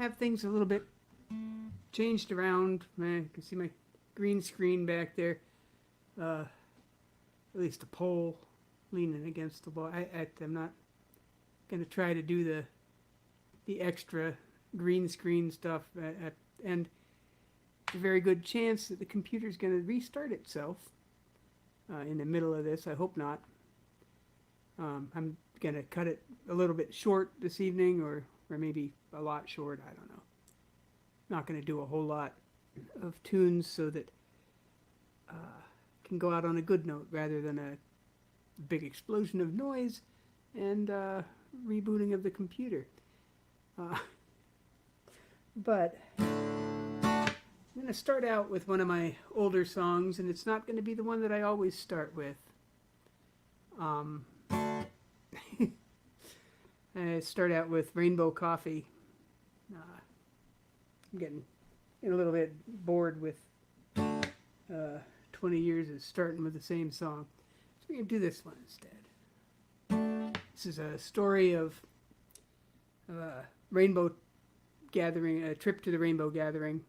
have things a little bit changed around. You can see my green screen back there. At least a pole leaning against the wall. I'm not going to try to do the extra green screen stuff. And there's a very good chance that the computer's going to restart itself in the middle of this. I hope not. I'm going to cut it a little bit short this evening, or maybe a lot short. I don't know. Not going to do a whole lot of tunes so that can go out on a good note rather than a big explosion of noise and rebooting of the computer. But I'm going to start out with one of my older songs, and it's not going to be the one that I always start with. I start out with Rainbow Coffee. I'm getting a little bit bored with 20 years of starting with the same song. So we're going to do this one instead. This is a story of a rainbow gathering, a trip to the rainbow gathering.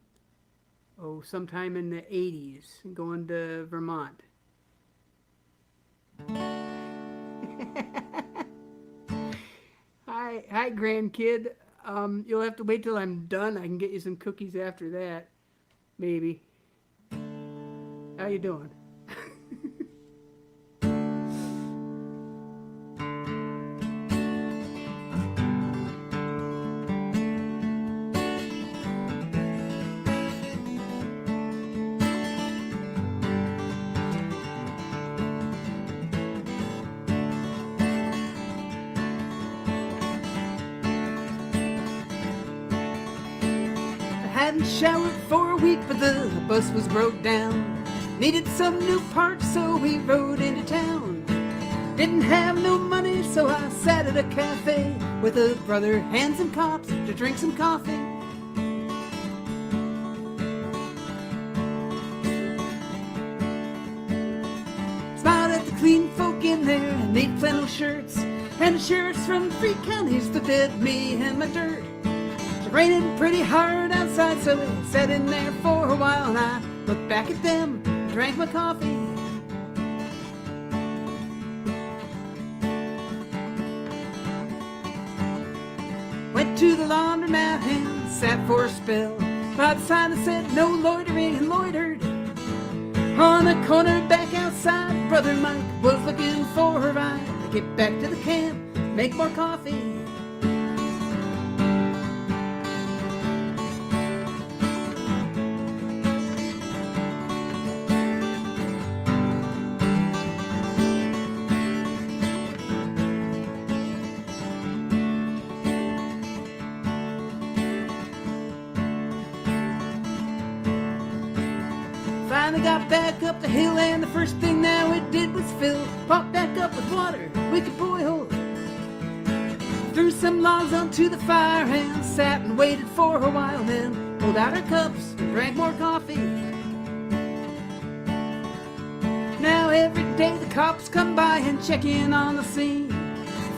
Oh, sometime in the 80s, going to Vermont. Hi, grandkid. You'll have to wait till I'm done. I can get you some cookies after that, maybe. How you doing? Hadn't showered for a week, but the bus was broke down. Needed some new parts, so we rode into town. Didn't have no money, so I sat at a cafe with a brother and some cops to drink some coffee. Smiled at the clean folk in there, neat flannel shirts, and the sheriffs from 3 counties looked at me and my dirt. It raining pretty hard outside, so we sat in there for a while, and I looked back at them, drank my coffee. Went to the laundromat and sat for a spell by the sign that said no loitering, and loitered. On the corner back outside, Brother Mike was looking for a ride to get back to the camp, make more coffee. Finally got back up the hill, and the first thing that we did was fill, popped back up with water we could boil. Threw some logs onto the fire and sat and waited for a while, then pulled out our cups and drank more coffee. Now every day the cops come by and check in on the scene.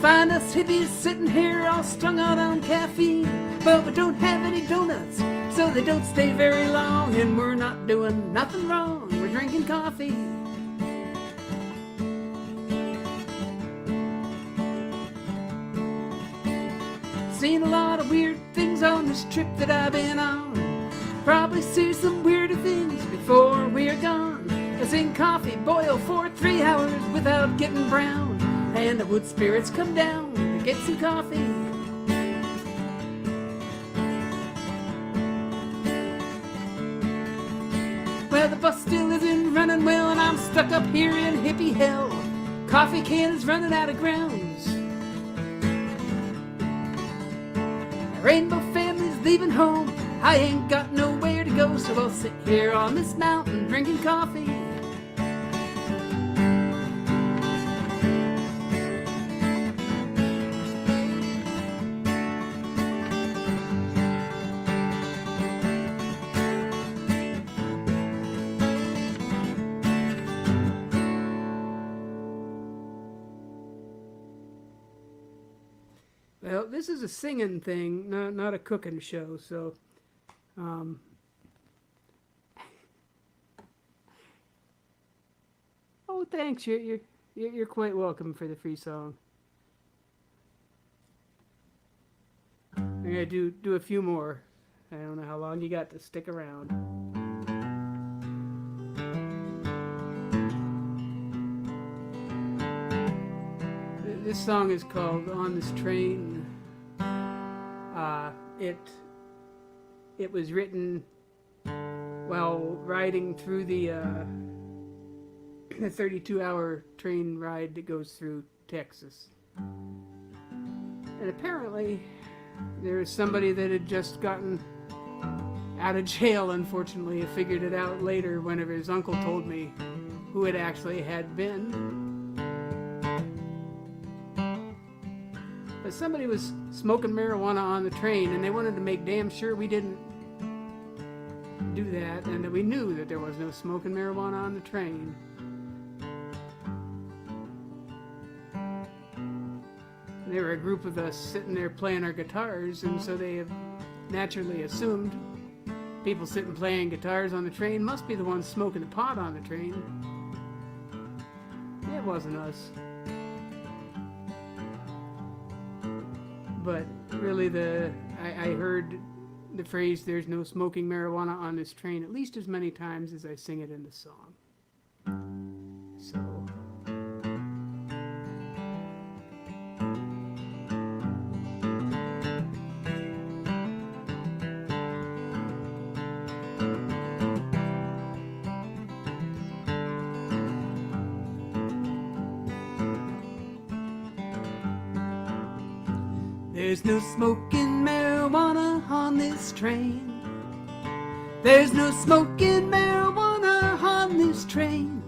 Find us hippies sitting here all strung out on caffeine, but we don't have any donuts, so they don't stay very long, and we're not doing nothing wrong, we're drinking coffee. Seen a lot of weird things on this trip that I've been on. Probably see some weirder things before we are gone. I've seen coffee boil for 3 hours without getting brown, and the wood spirits come down to get some coffee. Well, the bus still isn't running well, and I'm stuck up here in hippie hell. Coffee can is running out of grounds. The rainbow family's leaving home. I ain't got nowhere to go, so I'll sit here on this mountain drinking coffee. Well, this is a singing thing, not a cooking show. So, oh, thanks. You're quite welcome for the free song. I'm gonna do a few more. I don't know how long you got to stick around. This song is called "On This Train." It was written while riding through the 32-hour train ride that goes through Texas. And apparently there was somebody that had just gotten out of jail, unfortunately. I figured it out later whenever his uncle told me who it actually had been. But somebody was smoking marijuana on the train, and they wanted to make damn sure we didn't do that, and that we knew that there was no smoking marijuana on the train. And there were a group of us sitting there playing our guitars, and so they have naturally assumed people sitting playing guitars on the train must be the ones smoking the pot on the train. It wasn't us. But really, I heard the phrase "there's no smoking marijuana on this train" at least as many times as I sing it in the song. So there's no smoking marijuana on this train. There's no smoking marijuana on this train.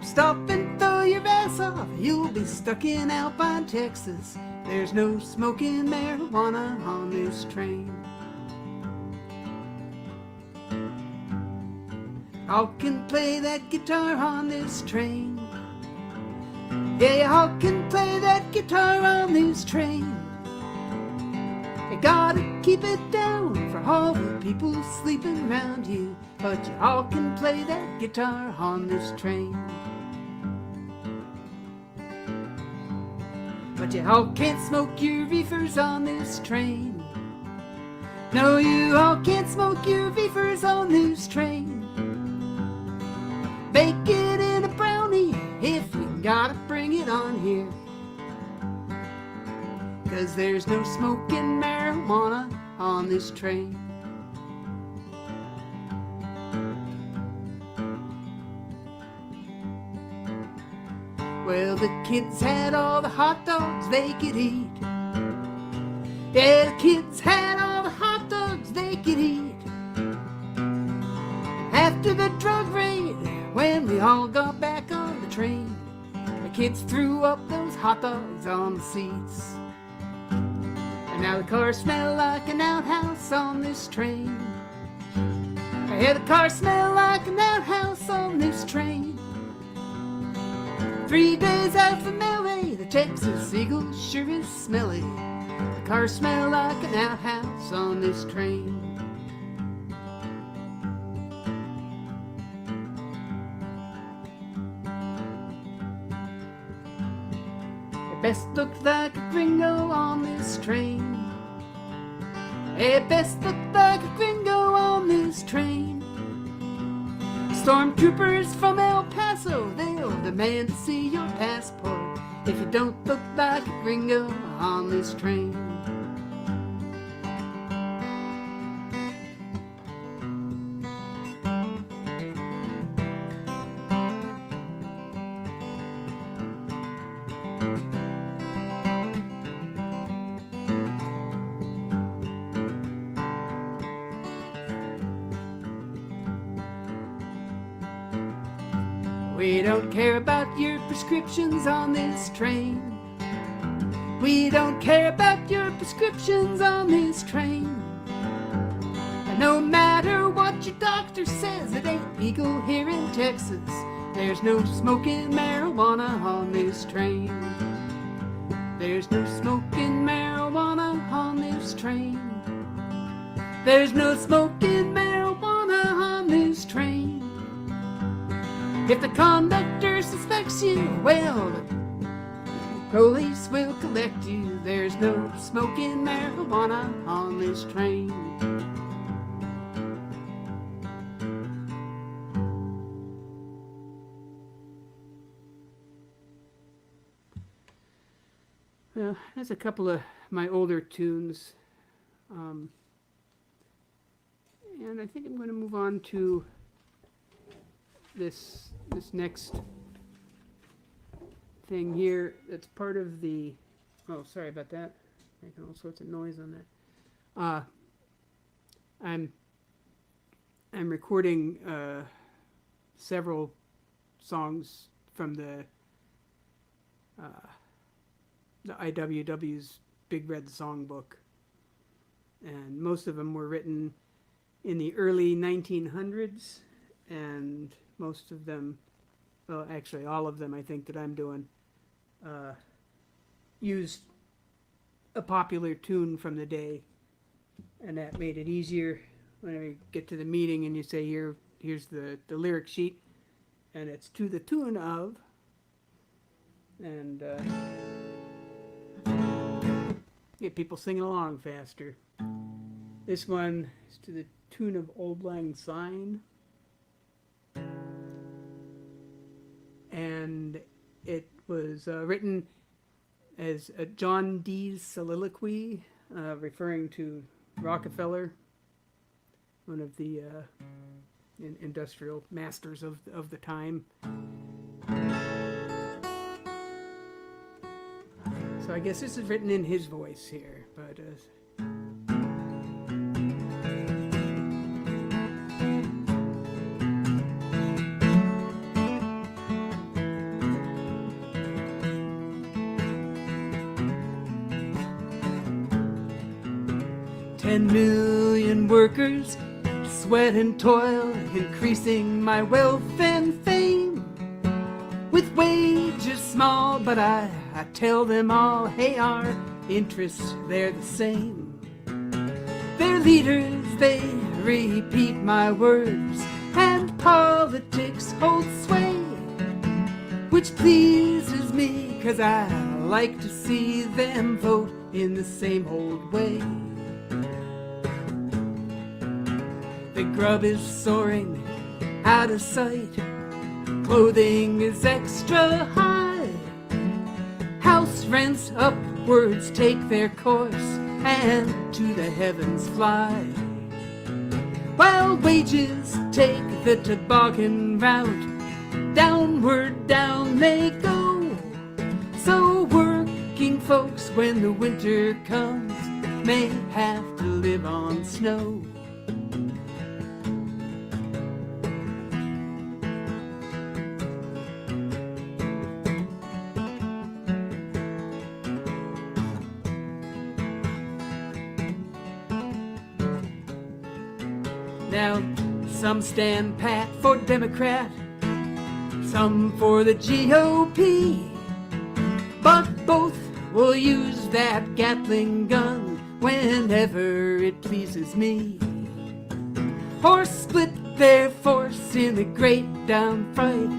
Stop and throw your ass off, you'll be stuck in Alpine, Texas. There's no smoking marijuana on this train. Y'all can play that guitar on this train. Yeah, y'all can play that guitar on this train. You gotta keep it down for all the people sleeping around you, but y'all can play that guitar on this train. But y'all can't smoke your reefers on this train. No, you all can't smoke your reefers on this train. Bake it in a brownie if we gotta bring it on here. 'Cause there's no smoking marijuana on this train. Well, the kids had all the hot dogs they could eat. Yeah, the kids had all the hot dogs they could eat. After the drug raid, when we all got back on the train, the kids threw up those hot dogs on the seats. And now the cars smell like an outhouse on this train. Yeah, the cars smell like an outhouse on this train. 3 days out from LA, the Texas Eagle sure is smelly. The cars smell like an outhouse on this train. Best looked like a gringo on this train. Hey, best looked like a gringo on this train. Stormtroopers from El Paso, they'll demand to see your passport if you don't look like a gringo on this train. We don't care about your prescriptions on this train. We don't care about your prescriptions on this train. And no matter what your doctor says, it ain't legal here in Texas. There's no smoking marijuana on this train. There's no smoking marijuana on this train. There's no smoking marijuana on this train. If the conductor suspects you, well, the police will collect you. There's no smoking marijuana on this train. Well, that's a couple of my older tunes. And I think I'm going to move on to this next thing here. That's part of the, oh, sorry about that. Making all sorts of noise on that. I'm recording several songs from the IWW's Big Red Songbook, and most of them were written in the early 1900s, and most of them, well, actually all of them I think that I'm doing, used a popular tune from the day, and that made it easier when I get to the meeting and you say, here's the lyric sheet, and it's to the tune of, and get people singing along faster. This one is to the tune of Auld Lang Syne, and it was written as a John Dee's soliloquy, referring to Rockefeller, one of the industrial masters of the time. So I guess this is written in his voice here, but 10 million workers, sweat and toil, increasing my wealth and fame. With wages small, but I tell them all, hey, our interests, they're the same. Their leaders, they repeat my words, and politics holds sway, which pleases me, 'cause I like to see them vote in the same old way. The grub is soaring out of sight, clothing is extra high, house rents upwards take their course and to the heavens fly, while wages take the toboggan route, downward down they go. So working folks, when the winter comes, may have to live on snow. Now, some stand pat for Democrat, some for the GOP, but both will use that Gatling gun whenever it pleases me, or split their force in the great downfight.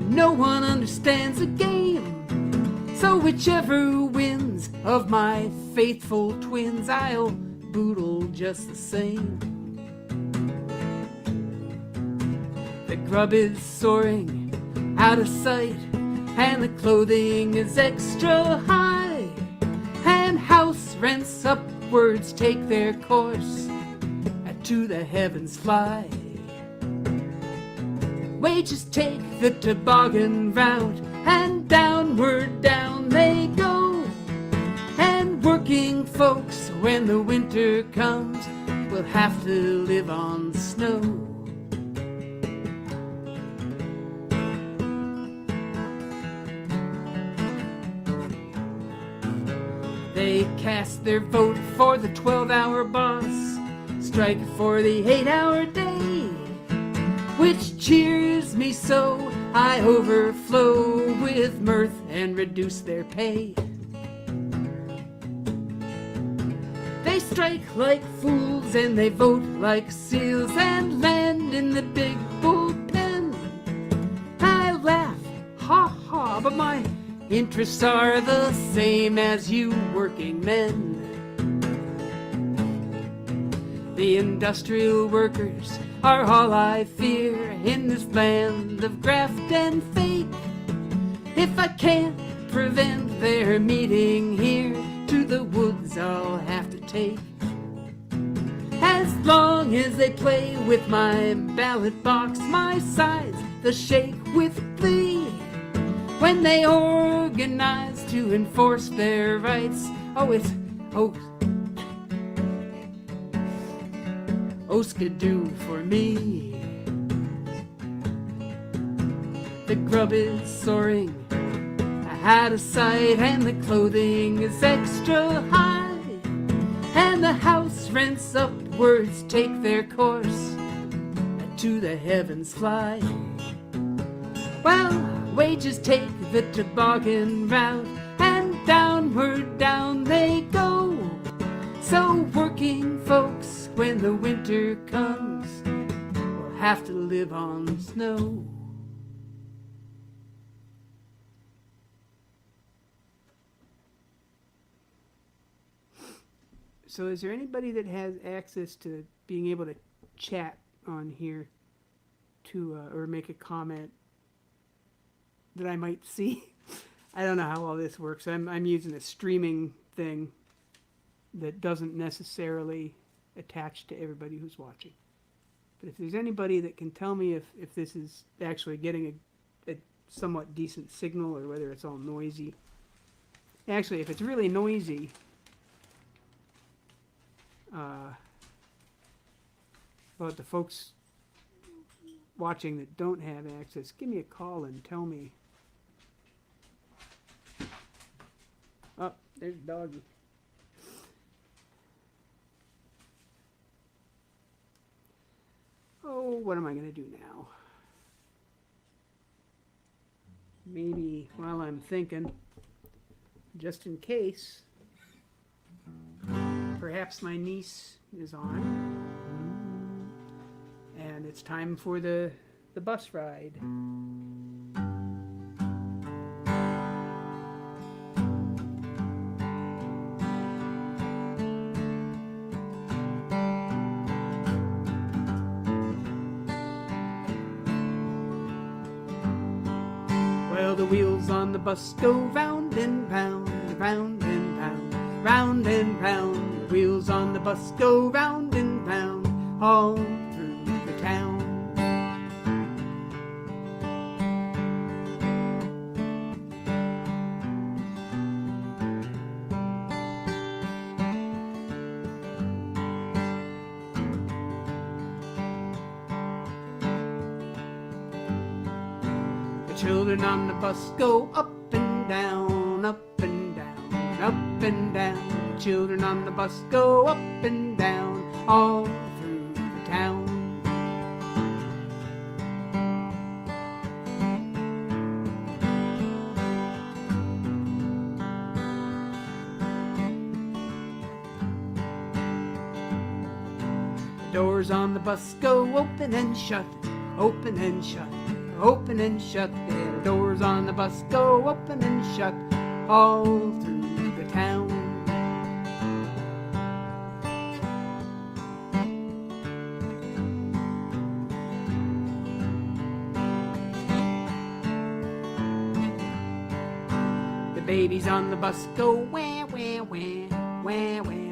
No one understands the game, so whichever wins of my faithful twins, I'll boodle just the same. The grub is soaring out of sight, and the clothing is extra high, and house rents upwards take their course, and to the heavens fly. Wages take the toboggan route, and downward down they go, and working folks, when the winter comes, will have to live on snow. They cast their vote for the 12-hour boss, strike for the 8-hour day, which cheers me so I overflow with mirth and reduce their pay. strike like fools and they vote like seals and land in the big bullpen. I laugh, ha ha, but my interests are the same as you working men. The industrial workers are all I fear in this land of graft and fake. If I can't prevent their meeting here, to the woods I'll have to take. As long as they play with my ballot box, my sides they'll shake with glee. When they organize to enforce their rights, skidoo for me. The grub is soaring out of sight and the clothing is extra high, and the house rents upwards take their course to the heavens fly. Well, wages take the toboggan route and downward down they go. So working folks, when the winter comes, will have to live on snow. So is there anybody that has access to being able to chat on here to or make a comment that I might see? I don't know how all this works. I'm using a streaming thing that doesn't necessarily attach to everybody who's watching. But if there's anybody that can tell me if this is actually getting a somewhat decent signal or whether it's all noisy. Actually, if it's really noisy, about the folks watching that don't have access, give me a call and tell me. Oh, there's Doggy. Oh, what am I going to do now? Maybe while I'm thinking, just in case, perhaps my niece is on, and it's time for the bus ride. Well, the wheels on the bus go round and round, round and round, round and round. The wheels on the bus go round and round, all through the town. The children on the bus go up and down, up and down, up and down. The children on the bus go up and down, all through the town. The doors on the bus go open and shut, open and shut, open and shut. Yeah, the doors on the bus go open and shut, all through the town. The babies on the bus go wah, wah, wah, wah, wah, wah,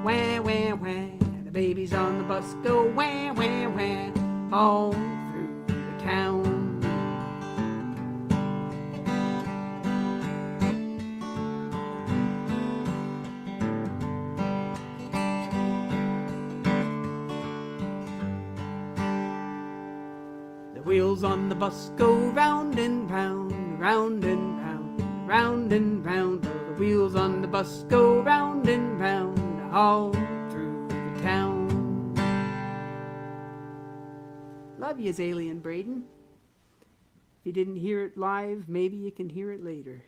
wah, wah, wah. The babies on the bus go wah, wah, wah, all through the town. The wheels on the bus go round and round, round and round, round and round. The wheels on the bus go round and round, all through the town. Love yous, Alien Braden. If you didn't hear it live, maybe you can hear it later.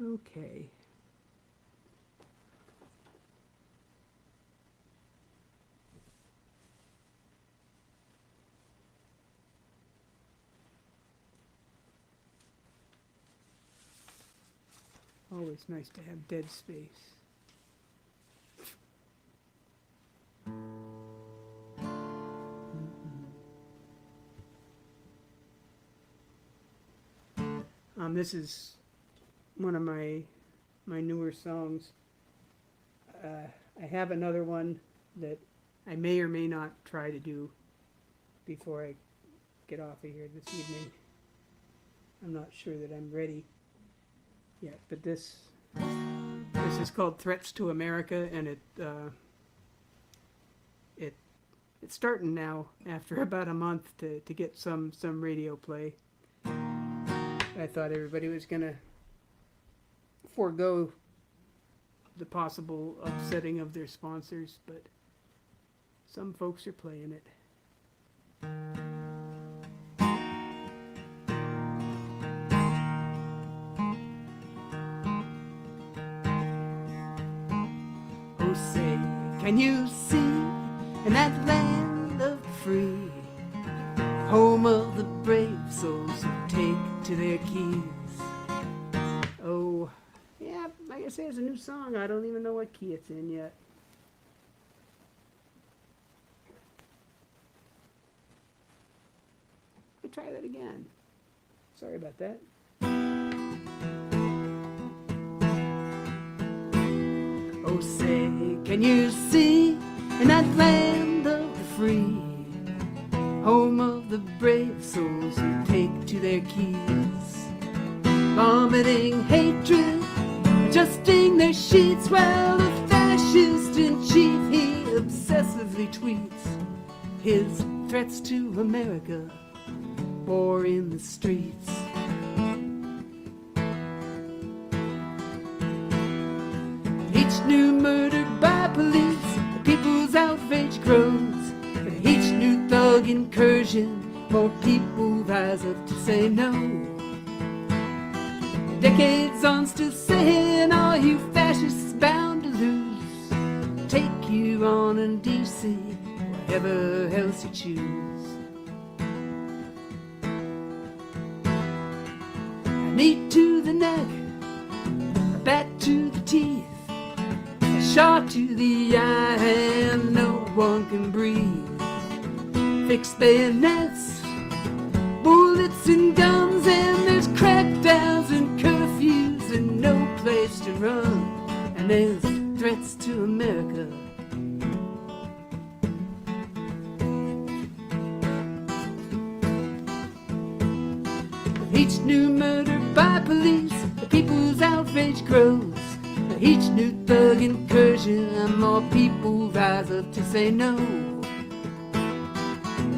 Okay. Always nice to have dead space. This is one of my newer songs. I have another one that I may or may not try to do before I get off of here this evening. I'm not sure that I'm ready yet, but this is called "Threats to America," and it's starting now after about a month to get some radio play. I thought everybody was gonna forego the possible upsetting of their sponsors, but some folks are playing it. Oh, say, can you see in that land of the free, home of the brave souls who take to their keys? Oh, yeah, like I say, it's a new song. I don't even know what key it's in yet. Let me try that again. Sorry about that. Oh, say, can you see in that land of the free, home of the brave souls who take to their keys, vomiting hatred, adjusting their sheets, while the fascist in chief, he obsessively tweets his threats to America, war in the streets. Each new murder by police, the people's outrage grows. But each new thug incursion, more people rise up to say no. Decades on, still saying, are you fascists bound to lose? Take you on in DC, whatever else you choose. A knee to the neck, a bat to the teeth, a shot to the eye, and no one can breathe. Fixed bayonets, bullets and guns, and there's crackdowns and curfews and no place to run, and there's threats to America. With each new murder by police, the people's outrage grows. With each new thug incursion, more people rise up to say no.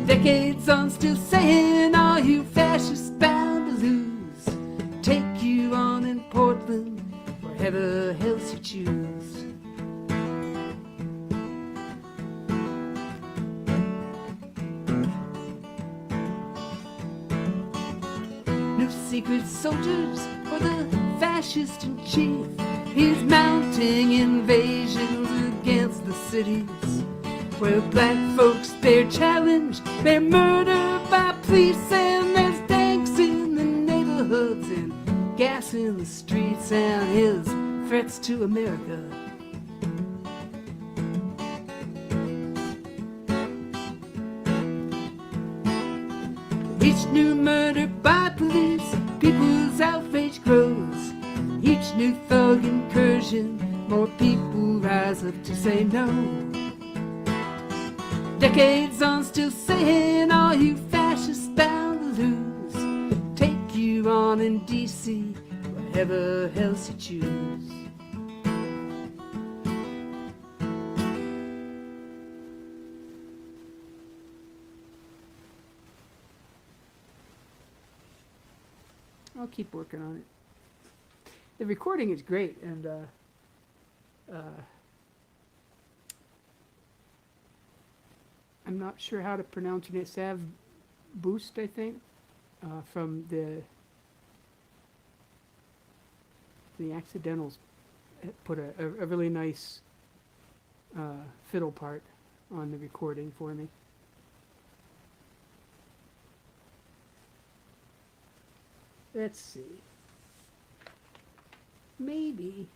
Decades on, still saying, are you fascists bound to lose? Take you on in Portland, wherever else you choose. New secret soldiers for the fascist in chief. He's mounting invasions against the cities where black folks bear challenge, bear murder by police, and there's tanks in the neighborhoods and gas in the streets, and his threats to America. Each new murder by police, people's outrage grows. Each new thug incursion, more people rise up to say no. Decades on, still saying, are you fascists bound to lose? Take you on in DC, whatever else you choose. I'll keep working on it. The recording is great, and I'm not sure how to pronounce it. Sav Boost, I think, from the the accidentals put a really nice fiddle part on the recording for me. Let's see. Maybe.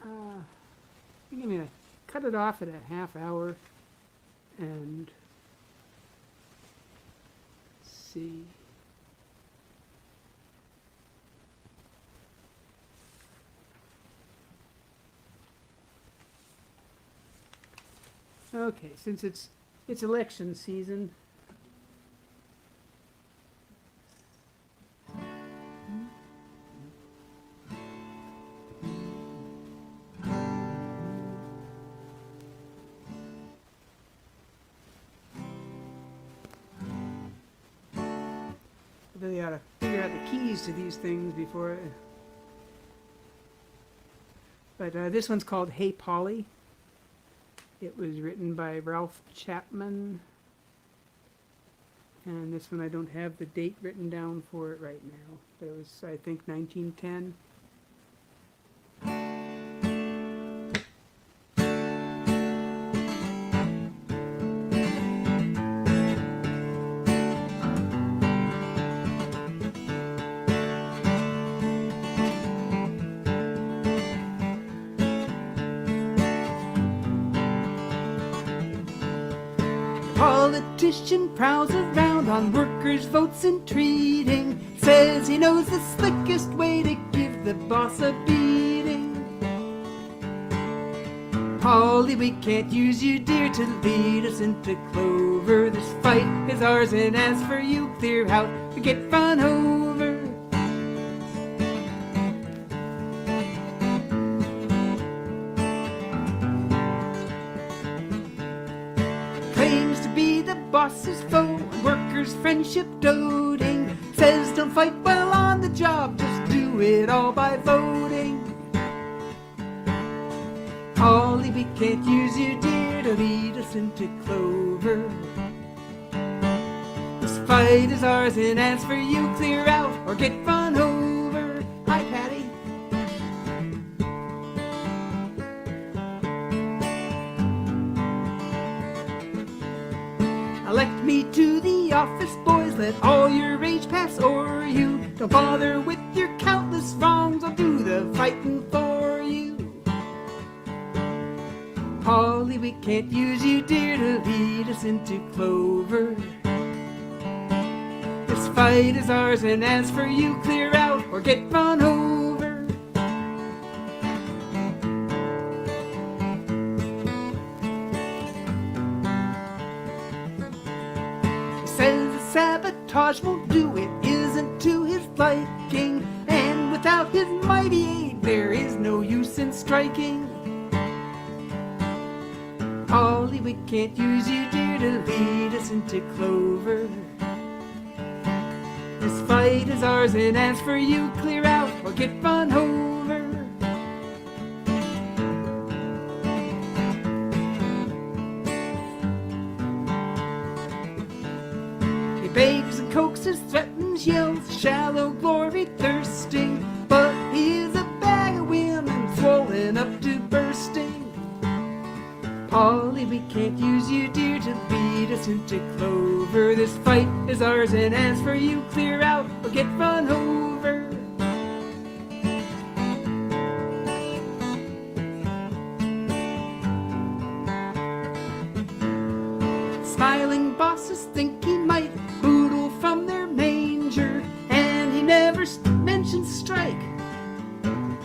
I'm going to cut it off at a half hour and see. Okay, since it's election season. I really ought to figure out the keys to these things before. But this one's called Hey Polly. It was written by Ralph Chapman. And this one I don't have the date written down for it right now. But it was, I think, 1910. Politician prowls around on workers' votes and treating. Says he knows the slickest way to give the boss a beating. Polly, we can't use you, dear, to lead us into clover. This fight is ours, and as for you, clear out or get run over. Claims to be the boss's foe and workers' friendship doting. Says don't fight while on the job, just do it all by voting. Polly, we can't use you, dear, to lead us into clover. This fight is ours, and as for you, clear out or get run over. Hi, Patty. Elect me to the office, boys, let all your rage pass o'er you. Don't bother with your countless wrongs, I'll do the fighting for you. Polly, we can't use you, dear, to lead us into clover. This fight is ours, and as for you, clear out or get run over. Says the sabotage won't do, it isn't to his liking, and without his mighty aid there is no use in striking. Polly, we can't use you, dear, to lead us into clover. This fight is ours, and as for you, clear out or get run over. He begs and coaxes, threatens, yells, shallow glory thirsting, but he is a bag of women swollen up to bursting. Polly, we can't use you, dear, to lead us into clover. This fight is ours, and as for you, clear out or get run over. Smiling bosses think he might boodle from their manger, and he never mentions strike.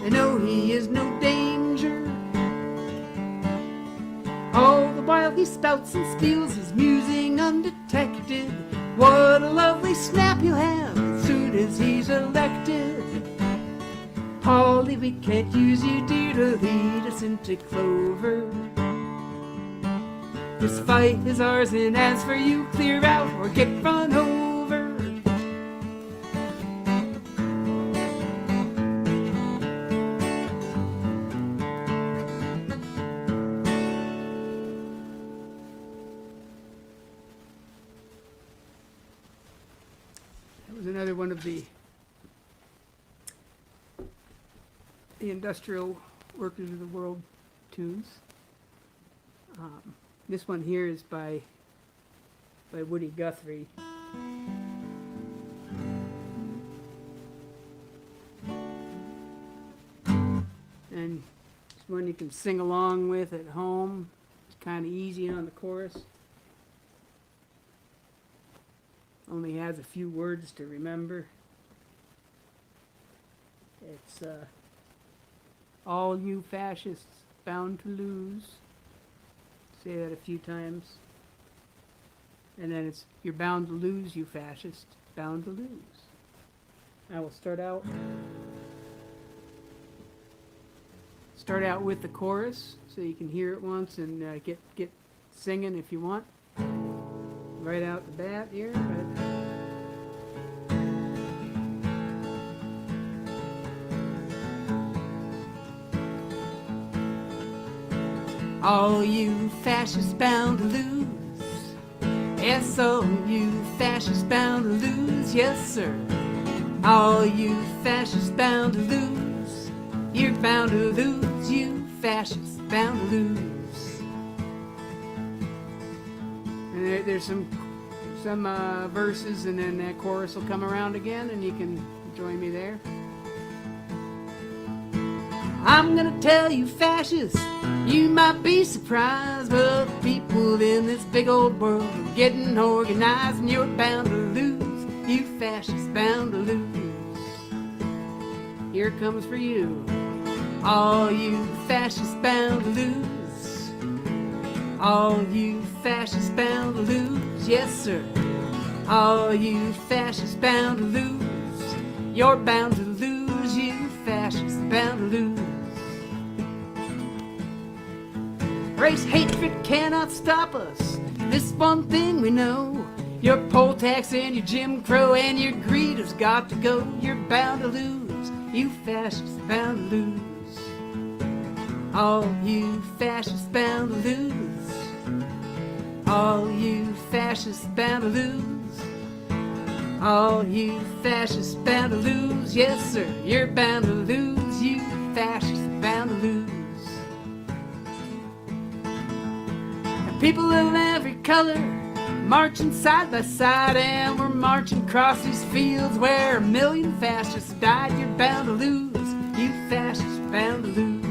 They know he is no danger. All the while he spouts and spiels his musing undetected. What a lovely snap he'll have as soon as he's elected. Polly, we can't use you, dear, to lead us into clover. This fight is ours, and as for you, clear out or get run over. Another one of the the Industrial Workers of the World tunes. This one here is by Woody Guthrie. And it's one you can sing along with at home. It's kind of easy on the chorus. Only has a few words to remember. It's all you fascists bound to lose. Say that a few times. And then it's you're bound to lose, you fascist, bound to lose. I will start out with the chorus so you can hear it once and get singing if you want. Right out the bat here. All you fascists bound to lose. Yes, all you fascists bound to lose. Yes, sir. All you fascists bound to lose. You're bound to lose, you fascists bound to lose. And there's some verses, and then that chorus will come around again, and you can join me there. I'm gonna tell you fascists, you might be surprised, but people in this big old world are getting organized, and you're bound to lose, you fascists bound to lose. Here it comes for you. All you fascists bound to lose. All you fascists bound to lose. Yes, sir. All you fascists bound to lose. You're bound to lose, you fascists bound to lose. Race hatred cannot stop us. This one thing we know. Your poll tax and your Jim Crow and your greed has got to go. You're bound to lose, you fascists bound to lose. All you fascists bound to lose. All you fascists bound to lose. All you fascists bound to lose. Yes, sir, you're bound to lose, you fascists bound to lose. People of every color marching side by side, and we're marching across these fields where 1 million fascists died. You're bound to lose, you fascists bound to lose.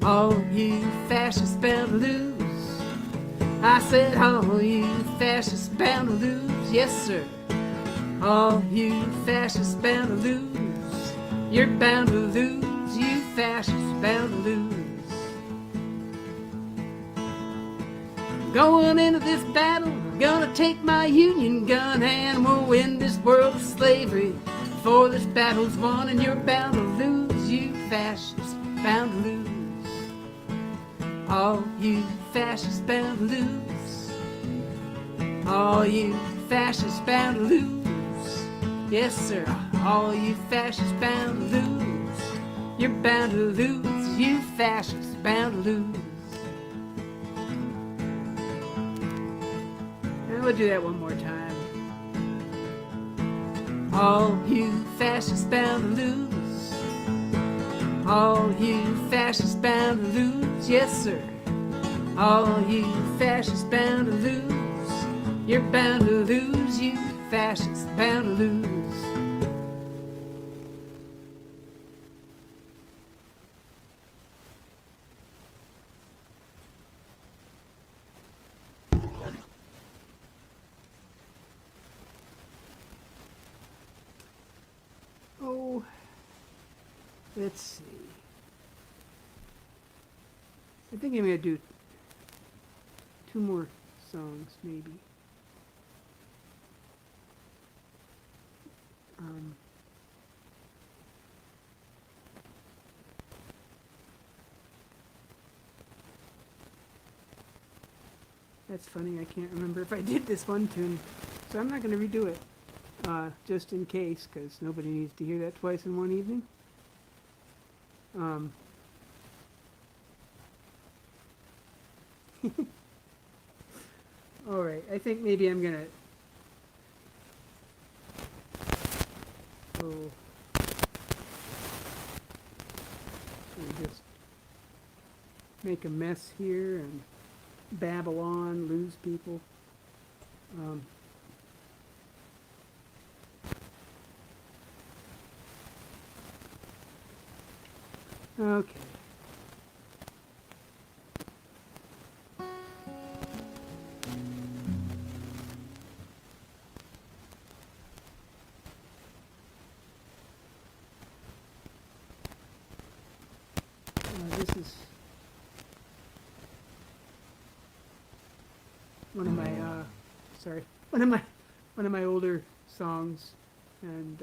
All you fascists bound to lose. I said all you fascists bound to lose. Yes, sir. All you fascists bound to lose. You're bound to lose, you fascists bound to lose. Going into this battle, gonna take my Union gun, and we'll win this world of slavery before this battle's won, and you're bound to lose, you fascists bound to lose. All you fascists bound to lose. All you fascists bound to lose. Yes, sir. All you fascists bound to lose. You're bound to lose, you fascists bound to lose. And we'll do that one more time. All you fascists bound to lose. All you fascists bound to lose. Yes, sir. All you fascists bound to lose. You're bound to lose, you fascists bound to lose. Oh, let's see. I think I'm going to do 2 more songs, maybe. That's funny, I can't remember if I did this one tune, so I'm not going to redo it, just in case, because nobody needs to hear that twice in one evening. Alright, I think maybe I'm gonna... Oh. We just make a mess here and babble on, lose people. Okay. This is one of my one of my older songs, and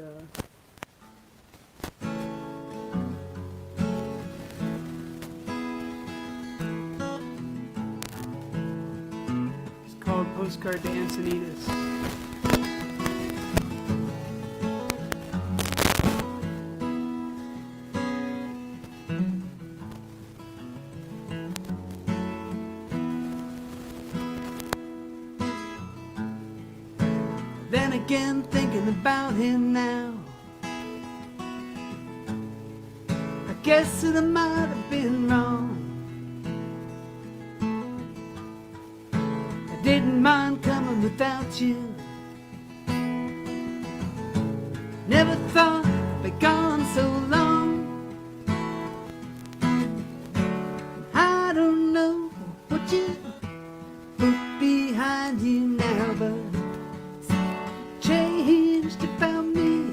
it's called Postcard to Encinitas. Then again, thinking about him now, I guess that I might have been wrong. I didn't mind coming without you. Never thought I'd be gone so long. I don't know what you put behind you now, but changed about me.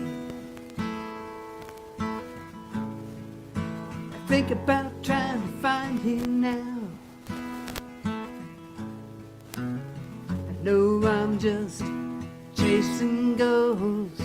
I think about trying to find him now. I know I'm just chasing ghosts.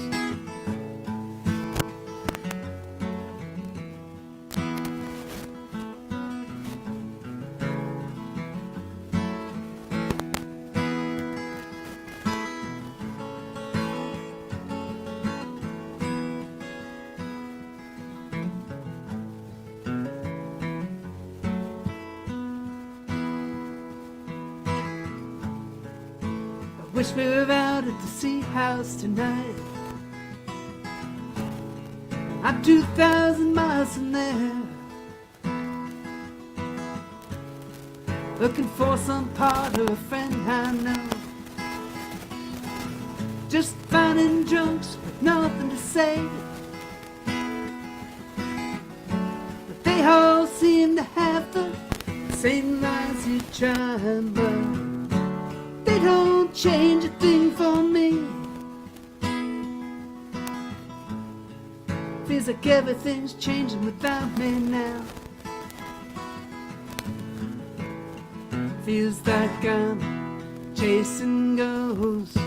Wish we were out at the sea house tonight. I'm 2,000 miles from there, looking for some part of a friend I know. Just finding drunks with nothing to say, but they all seem to have the same lies you try and burn. They don't change a thing for me. Feels like everything's changing without me now. Feels like I'm chasing ghosts.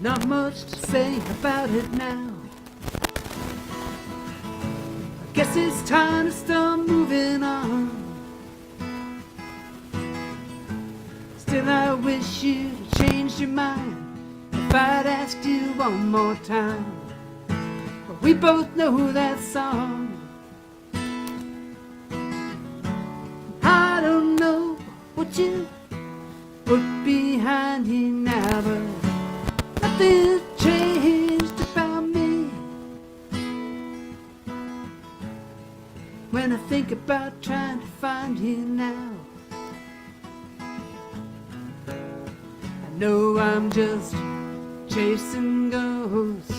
Not much to say about it now. I guess it's time to start moving on. Still I wish you'd changed your mind if I'd asked you one more time. But we both know that song. I don't know what you put behind you now, but nothing's changed about me. When I think about trying to find you now, I know I'm just chasing ghosts.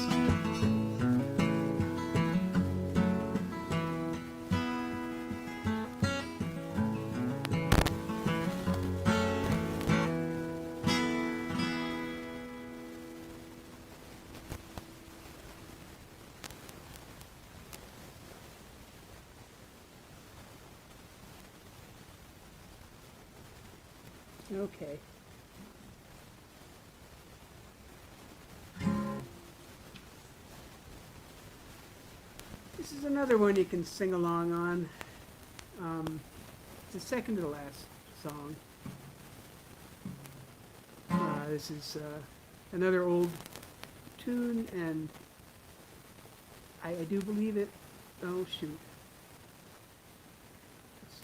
Okay. This is another one you can sing along on. It's the second to the last song. This is another old tune, and I do believe it. Oh shoot, it's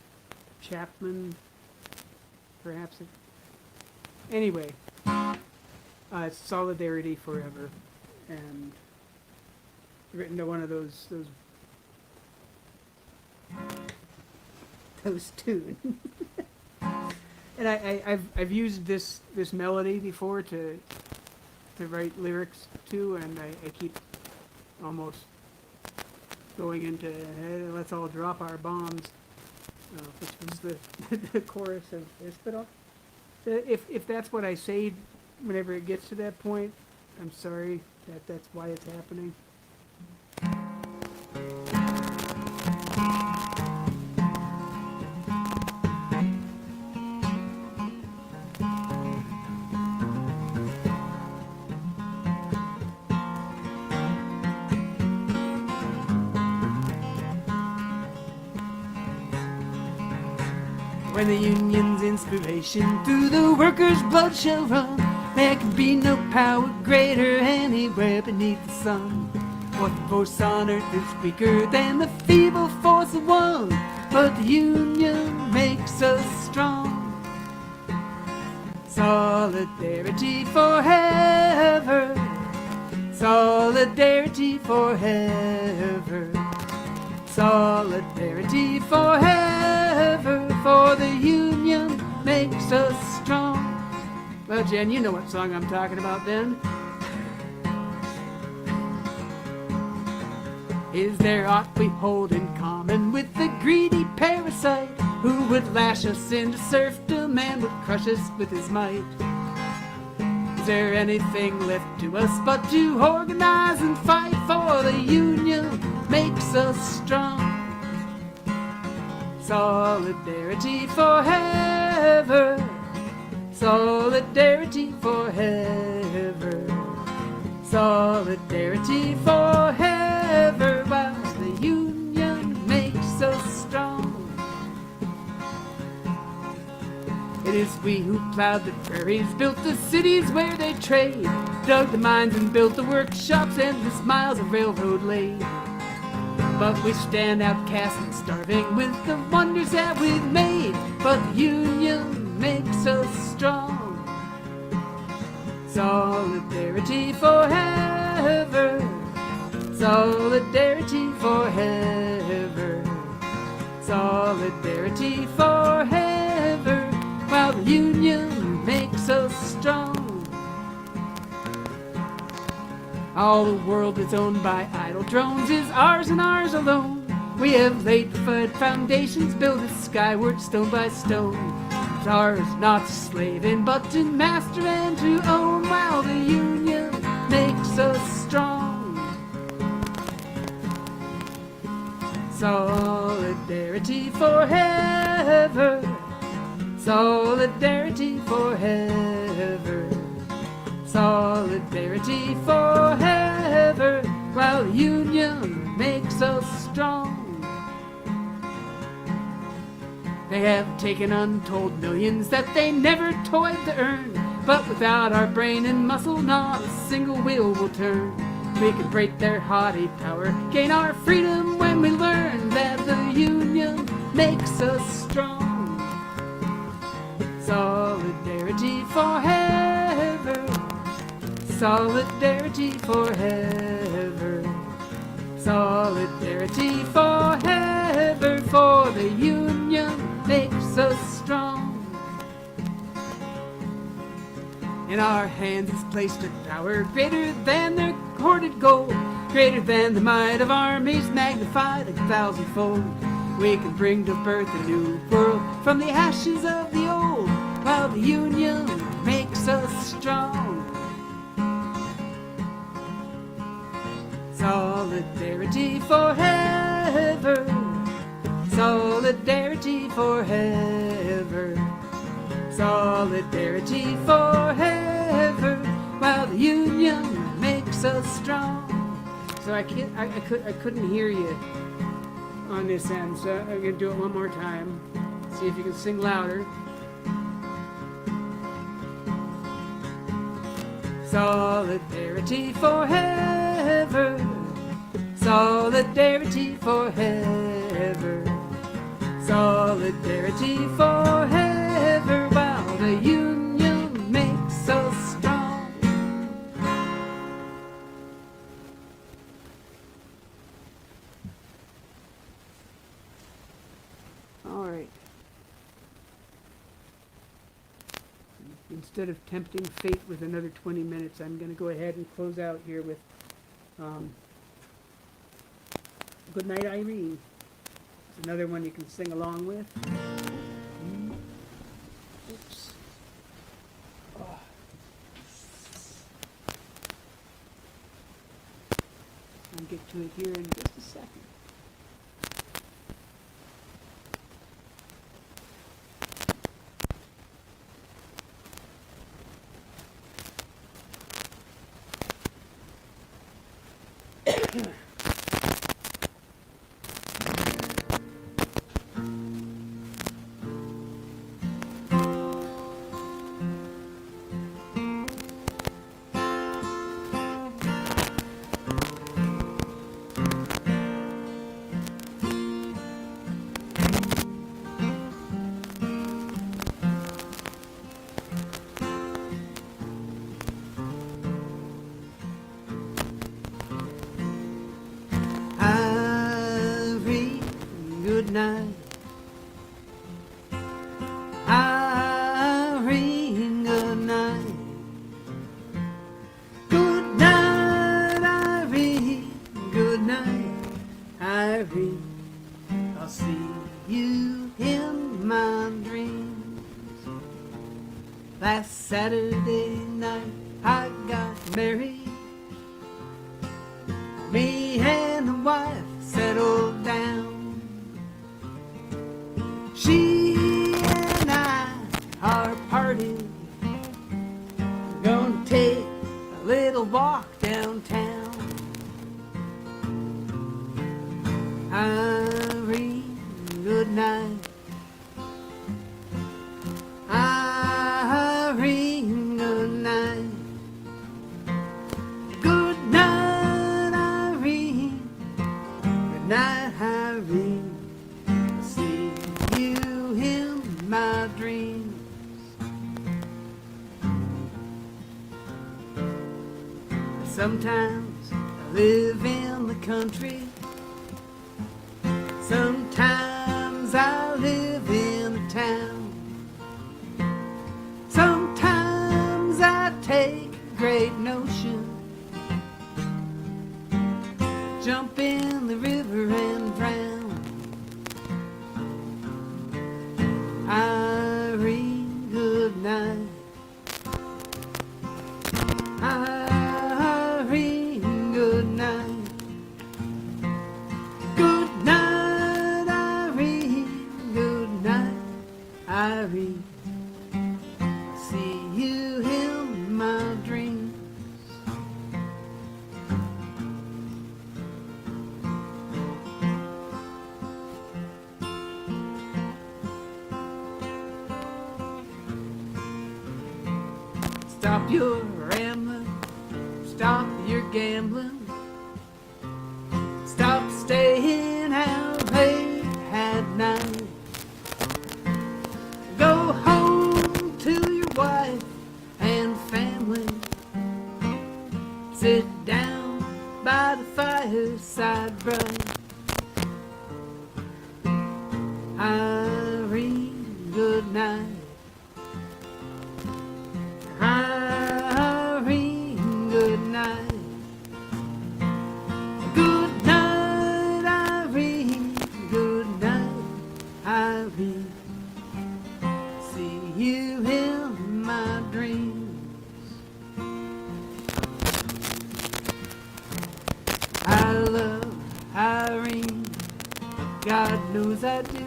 Chapman, perhaps. Anyway, it's Solidarity Forever, and written to one of those tunes. And I've used this melody before to write lyrics to, and I keep almost going into hey, let's all drop our bombs, which was the chorus of this. But if that's what I say whenever it gets to that point, I'm sorry that's why it's happening. When the union's inspiration through the workers' blood shall run, there can be no power greater anywhere beneath the sun. What force on earth is weaker than the feeble force of one? But the union makes us strong. Solidarity forever. Solidarity forever. Solidarity forever. For the union makes us strong. Well, Jen, you know what song I'm talking about then. Is there aught we hold in common with the greedy parasite who would lash us into serfdom and would crush us with his might? Is there anything left to us but to organize and fight? For the union makes us strong. Solidarity forever. Solidarity forever. Solidarity forever. While the union makes us strong. It is we who plowed the prairies, built the cities where they trade, dug the mines and built the workshops, endless miles of railroad laid. But we stand outcast and starving with the wonders that we've made. But the union makes us strong. Solidarity forever. Solidarity forever. Solidarity forever. While the union makes us strong. All the world that's owned by idle drones is ours and ours alone. We have laid the foundations, built it skyward stone by stone. It's ours not to slave in, but to master and to own. While the union makes us strong. Solidarity forever. Solidarity forever. Solidarity forever. While the union makes us strong. They have taken untold millions that they never toiled to earn. But without our brain and muscle, not a single wheel will turn. We can break their haughty power, gain our freedom when we learn that the union makes us strong. Solidarity forever. Solidarity forever. Solidarity forever. For the union makes us strong. In our hands is placed a power greater than their hoarded gold, greater than the might of armies magnified 1,000-fold. We can bring to birth a new world from the ashes of the old, while the union makes us strong. Solidarity forever. Solidarity forever. Solidarity forever. While the union makes us strong. So I couldn't hear you on this end, so I'm gonna do it one more time. See if you can sing louder. Solidarity forever. Solidarity forever. Solidarity forever while the union makes us strong. All right. Instead of tempting fate with another 20 minutes, I'm going to go ahead and close out here with Good Night, Irene. It's another one you can sing along with. Oops. Oh. I'll get to it here in just a second. Good night, Irene, good night. Good night, Irene, good night, Irene. I'll see you in my dreams. Last Saturday night I got married. Me and the wife settled down. She and I are parting. Gonna take a little walk downtown. Irene, good night. Irene, good night. Good night, Irene. Good night, Irene. My dreams. Sometimes I live in the country. Sometimes I live in a town. Sometimes I take a great notion, jump in the river and drown. Irene, good night. Irene, good night. Good night, Irene, good night, Irene. See you in my dreams. Stop your rambling, stop your gambling, stop staying out late at night. Go home to your wife and family. Sit down by the fireside bright. Irene, good night. Irene, good night. Good night, Irene. Good night, Irene. See you in my dreams. I love Irene, God knows I do.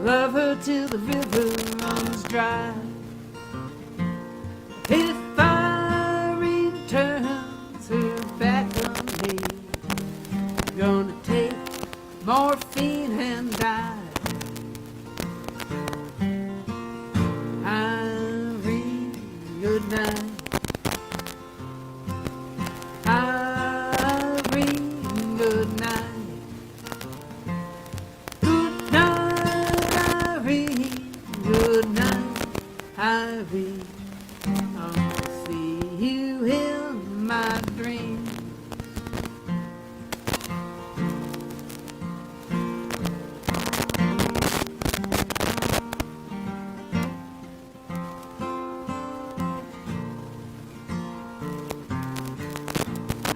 Love her till the river runs dry. If Irene turns her back on me, I'm gonna take morphine and die. Irene, good night. Irene, good night. Good night, Irene. Good night, Irene. I'll see you in my dreams.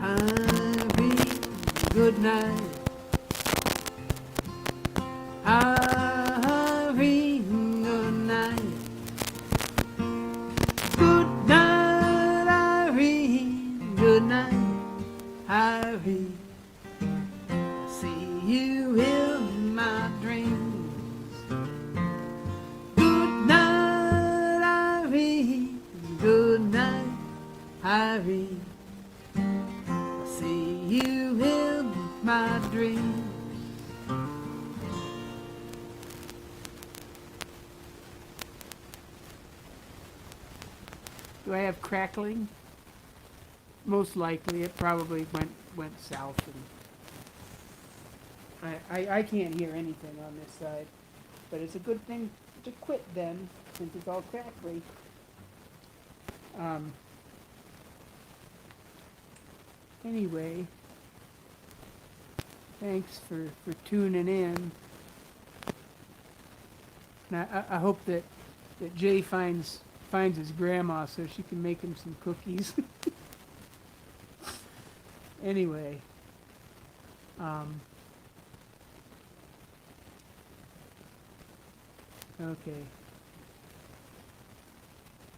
Irene, good night. Irene, good night. Good night, Irene. Good night, Irene. See you in my dreams. Good night, Irene. Good night, Irene. See you in my dreams. Do I have crackling? Most likely, it probably went south, and I can't hear anything on this side. But it's a good thing to quit then, since it's all crackly. Anyway, thanks for tuning in. And I hope that Jay finds his grandma so she can make him some cookies. Anyway, okay.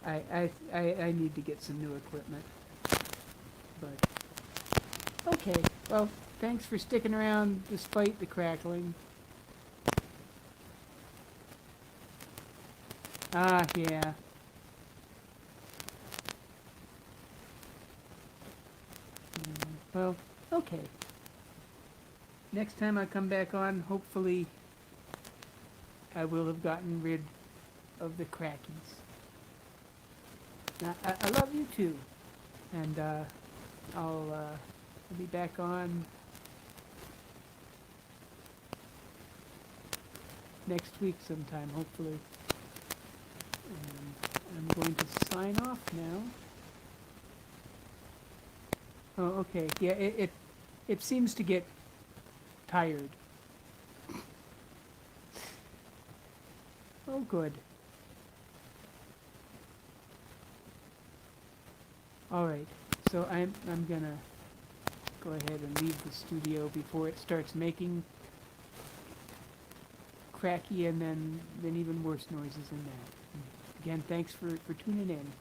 I need to get some new equipment. But okay, well, thanks for sticking around despite the crackling. Ah, yeah. Well, okay. Next time I come back on, hopefully I will have gotten rid of the crackies. Now, I love you too. And I'll be back on next week sometime, hopefully. And I'm going to sign off now. Oh, okay. Yeah, it seems to get tired. Oh, good. All right. So I'm gonna go ahead and leave the studio before it starts making cracky and then even worse noises than that. Again, thanks for tuning in.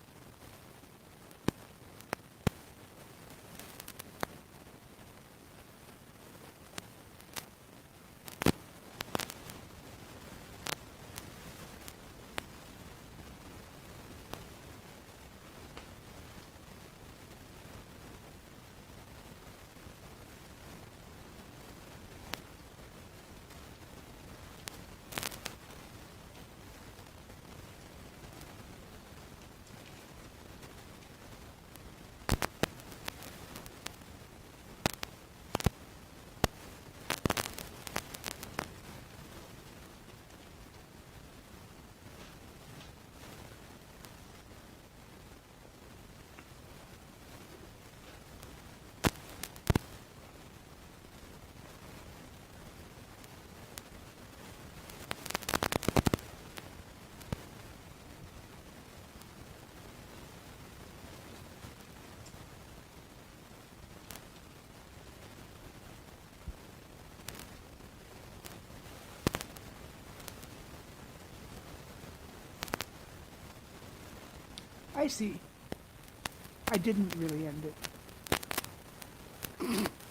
I see. I didn't really end it.